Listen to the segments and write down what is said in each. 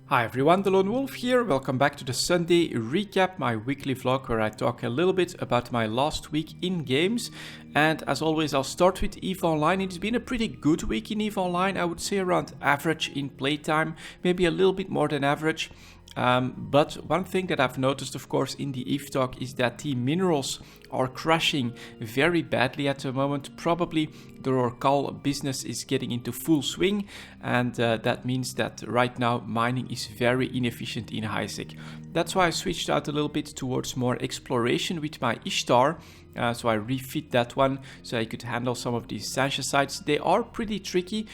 Hi everyone, delonewolf here. Welcome back to the Sunday recap, my weekly vlog where I talk a little bit about my last week in games. And as always, I'll start with EVE Online. It's been a pretty good week in EVE Online. I would say around average in playtime, maybe a little bit more than average. But one thing that I've noticed, of course, in the EVE talk is that the minerals are crashing very badly at the moment. Probably the Rorcal business is getting into full swing, and that means that right now mining is very inefficient in Isaac. That's why I switched out a little bit towards more exploration with my Ishtar. So I refit that one so I could handle some of these Sancha sites. They are pretty tricky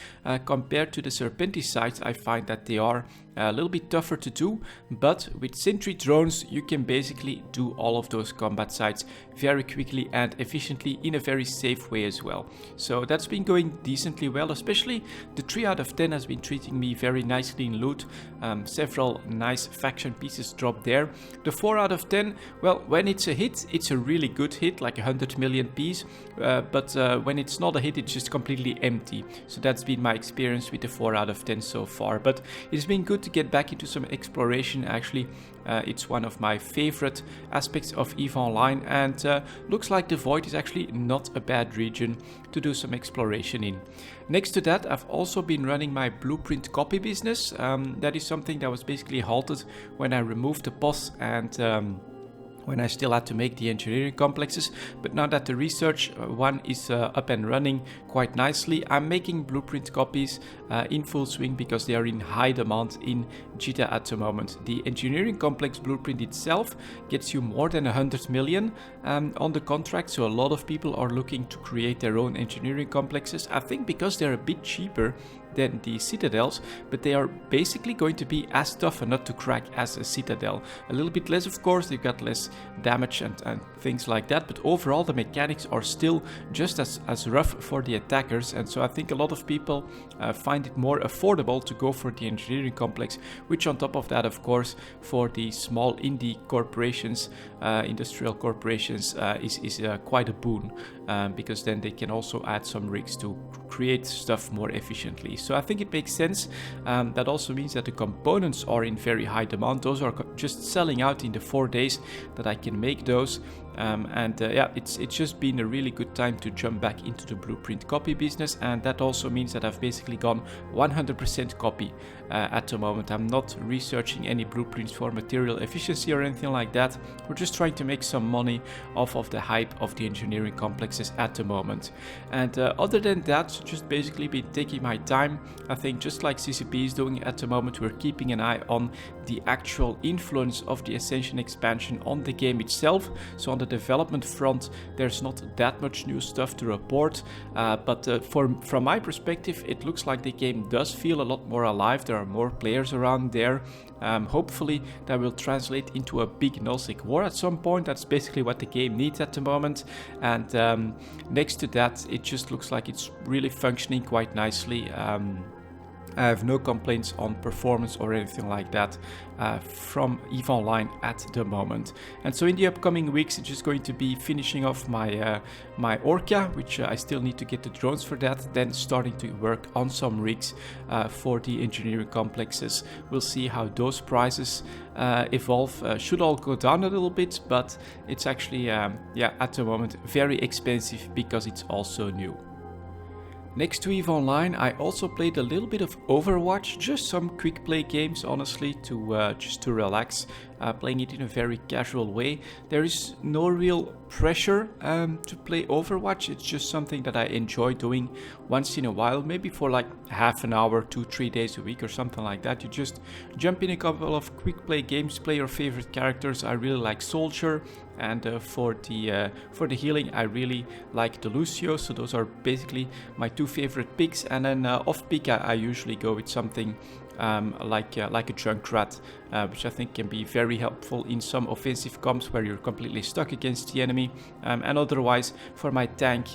compared to the Serpentis sites. I find that they are a little bit tougher to do, but with sentry drones you can basically do all of those combat sites very quickly and efficiently in a very safe way as well. So that's been going decently well, especially the 3 out of 10 has been treating me very nicely in loot. Several nice faction pieces dropped there. The 4 out of 10, well, when it's a hit, it's a really good hit, like 100 million piece, but when it's not a hit, it's just completely empty. So that's been my experience with the 4 out of 10 so far, but it's been good to get back into some exploration. Actually, it's one of my favorite aspects of EVE Online, and looks like the Void is actually not a bad region to do some exploration in. Next to that, I've also been running my blueprint copy business. That is something that was basically halted when I removed the POS and when I still had to make the engineering complexes, but now that the research one is up and running quite nicely, I'm making blueprint copies in full swing because they are in high demand in Jita at the moment. The engineering complex blueprint itself gets you more than 100 million on the contract, so a lot of people are looking to create their own engineering complexes. I think because they're a bit cheaper than the citadels, but they are basically going to be as tough and not to crack as a citadel. A little bit less, of course, they've got less damage and things like that, but overall the mechanics are still just as rough for the attackers, and so I think a lot of people find it more affordable to go for the engineering complex, which on top of that, of course, for the small indie corporations, industrial corporations, is quite a boon, because then they can also add some rigs to create stuff more efficiently. So I think it makes sense. That also means that the components are in very high demand. Those are just selling out in the 4 days that I can make those. Yeah, it's just been a really good time to jump back into the blueprint copy business, and that also means that I've basically gone 100% copy at the moment. I'm not researching any blueprints for material efficiency or anything like that. We're just trying to make some money off of the hype of the engineering complexes at the moment. And other than that, just basically been taking my time. I think just like CCP is doing at the moment, we're keeping an eye on the actual influence of the Ascension expansion on the game itself. So on the development front, there's not that much new stuff to report, but from my perspective, it looks like the game does feel a lot more alive. There are more players around there. Hopefully that will translate into a big Nullsec war at some point. That's basically what the game needs at the moment, and next to that, it just looks like it's really functioning quite nicely. I have no complaints on performance or anything like that from EVE Online at the moment. And so in the upcoming weeks, it's just going to be finishing off my my Orca, which I still need to get the drones for that, then starting to work on some rigs for the engineering complexes. We'll see how those prices evolve. Should all go down a little bit, but it's actually, yeah, at the moment very expensive because it's also new. Next to EVE Online, I also played a little bit of Overwatch, just some quick play games, honestly, just to relax, playing it in a very casual way. There is no real pressure to play Overwatch. It's just something that I enjoy doing once in a while, maybe for like half an hour, 2-3 days a week or something like that. You just jump in a couple of quick play games, play your favorite characters. I really like Soldier, and for the healing, I really like the Lucio. So those are basically my 2 favorite picks. And then off pick, I usually go with something like a Junkrat, which I think can be very helpful in some offensive comps where you're completely stuck against the enemy. And otherwise, for my tank,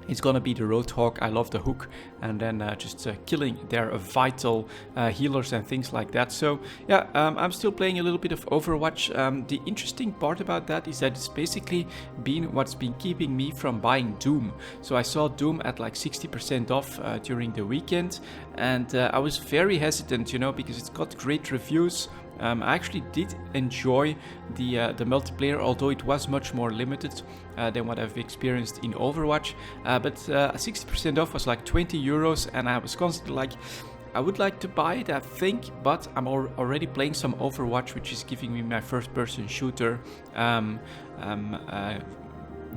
It's gonna be the Roadhog. I love the hook, and then just killing their vital healers and things like that. So yeah, I'm still playing a little bit of Overwatch. The interesting part about that is that it's basically been what's been keeping me from buying Doom. So I saw Doom at like 60% off during the weekend, and I was very hesitant, you know, because it's got great reviews. I actually did enjoy the multiplayer, although it was much more limited than what I've experienced in Overwatch. But 60% off was like 20 euros, and I was constantly like, I would like to buy it, I think, but I'm already playing some Overwatch, which is giving me my first-person shooter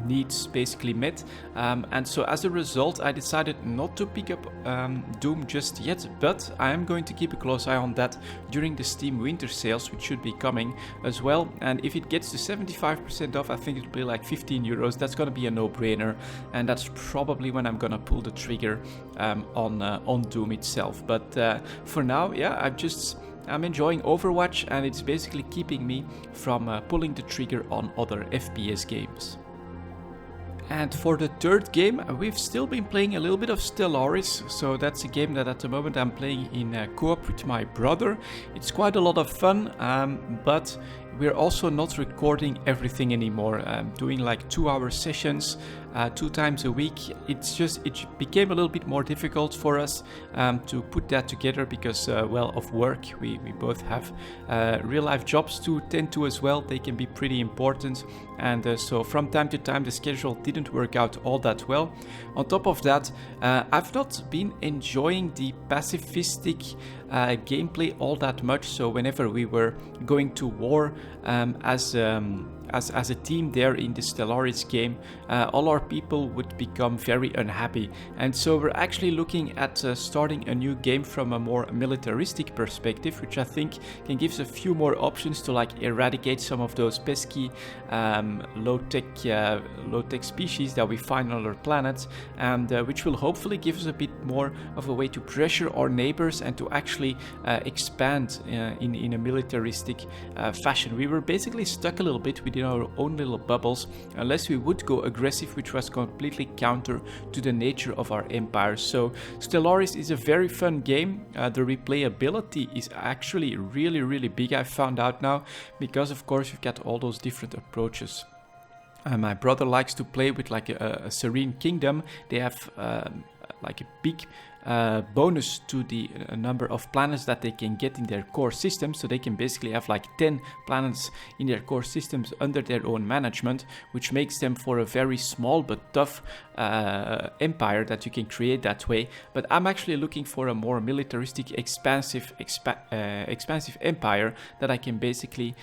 needs basically met, and so as a result I decided not to pick up Doom just yet, but I am going to keep a close eye on that during the Steam winter sales, which should be coming as well. And if it gets to 75% off, I think it'll be like 15 euros. That's gonna be a no-brainer, and that's probably when I'm gonna pull the trigger on Doom itself. But for now, yeah, I'm enjoying Overwatch, and it's basically keeping me from pulling the trigger on other FPS games. And for the third game, we've still been playing a little bit of Stellaris. So that's a game that at the moment I'm playing in co-op with my brother. It's quite a lot of fun, but we're also not recording everything anymore. Doing like 2-hour sessions 2 times a week. It became a little bit more difficult for us to put that together because, well, of work. We both have real life jobs to tend to as well. They can be pretty important. And so from time to time, the schedule didn't work out all that well. On top of that, I've not been enjoying the pacifistic gameplay all that much. So whenever we were going to war as a team there in the Stellaris game, all our people would become very unhappy. And so we're actually looking at starting a new game from a more militaristic perspective, which I think can give us a few more options to like eradicate some of those pesky low-tech species that we find on our planet, and which will hopefully give us a bit more of a way to pressure our neighbors and to actually expand in a militaristic fashion. We were basically stuck a little bit within our own little bubbles unless we would go aggressive, which was completely counter to the nature of our empire. So Stellaris is a very fun game. The replayability is actually really big, I found out now, because of course you've got all those different approaches. My brother likes to play with like a serene kingdom. They have like a big bonus to the number of planets that they can get in their core system, so they can basically have like 10 planets in their core systems under their own management, which makes them for a very small but tough empire that you can create that way. But I'm actually looking for a more militaristic, expansive empire that I can basically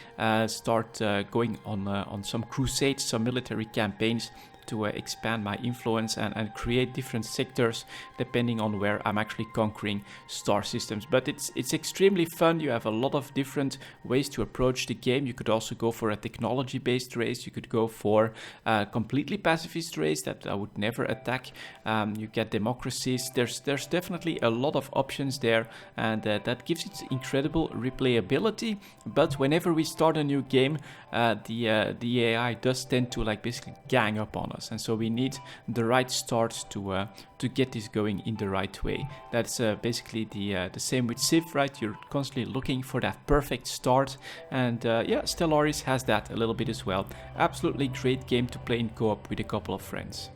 start going on some crusades, some military campaigns, to expand my influence and create different sectors depending on where I'm actually conquering star systems. But it's extremely fun. You have a lot of different ways to approach the game. You could also go for a technology-based race. You could go for a completely pacifist race that I would never attack. You get democracies. There's definitely a lot of options there, and that gives it incredible replayability. But whenever we start a new game, the AI does tend to like basically gang up on us, and so we need the right start to get this going in the right way. That's basically the same with Civ, right? You're constantly looking for that perfect start, and yeah, Stellaris has that a little bit as well. Absolutely great game to play in co-op with a couple of friends.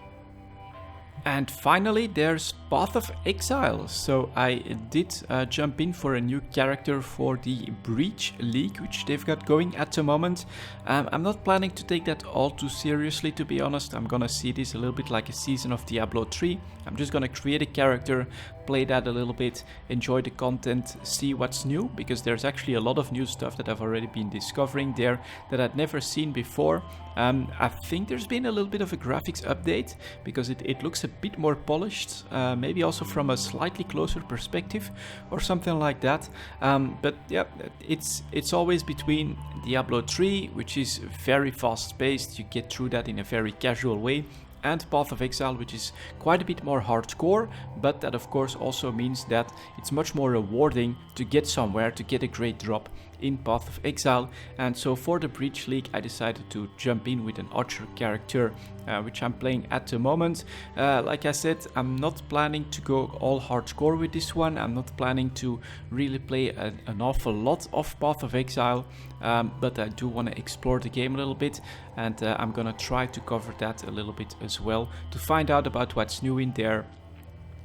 And finally, there's Path of Exile. So I did jump in for a new character for the Breach League, which they've got going at the moment. I'm not planning to take that all too seriously, to be honest. I'm gonna see this a little bit like a season of Diablo 3. I'm just gonna create a character, play that a little bit, enjoy the content, see what's new, because there's actually a lot of new stuff that I've already been discovering there that I'd never seen before. I think there's been a little bit of a graphics update because it looks a bit more polished, maybe also from a slightly closer perspective or something like that. But yeah, it's always between Diablo 3, which is very fast paced, you get through that in a very casual way, and Path of Exile, which is quite a bit more hardcore, but that of course also means that it's much more rewarding to get somewhere, to get a great drop in Path of Exile. And so for the Breach League I decided to jump in with an archer character, which I'm playing at the moment. Like I said, I'm not planning to go all hardcore with this one. I'm not planning to really play an awful lot of Path of Exile, but I do want to explore the game a little bit, and I'm gonna try to cover that a little bit as well, to find out about what's new in there,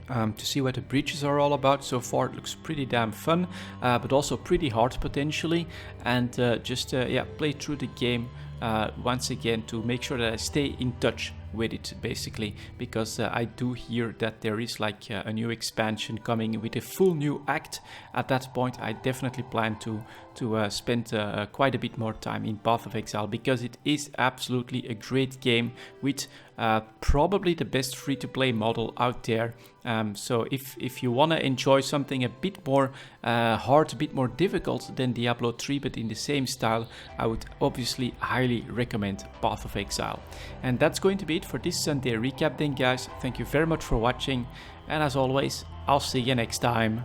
to see what the breaches are all about. So far it looks pretty damn fun, but also pretty hard potentially, and just yeah, play through the game once again to make sure that I stay in touch with it, basically, because I do hear that there is like a new expansion coming with a full new act. At that point I definitely plan to spend quite a bit more time in Path of Exile, because it is absolutely a great game with probably the best free-to-play model out there. So if you want to enjoy something a bit more hard, a bit more difficult than Diablo 3 but in the same style, I would obviously highly recommend Path of Exile. And that's going to be it for this Sunday recap then, guys. Thank you very much for watching, and as always, I'll see you next time.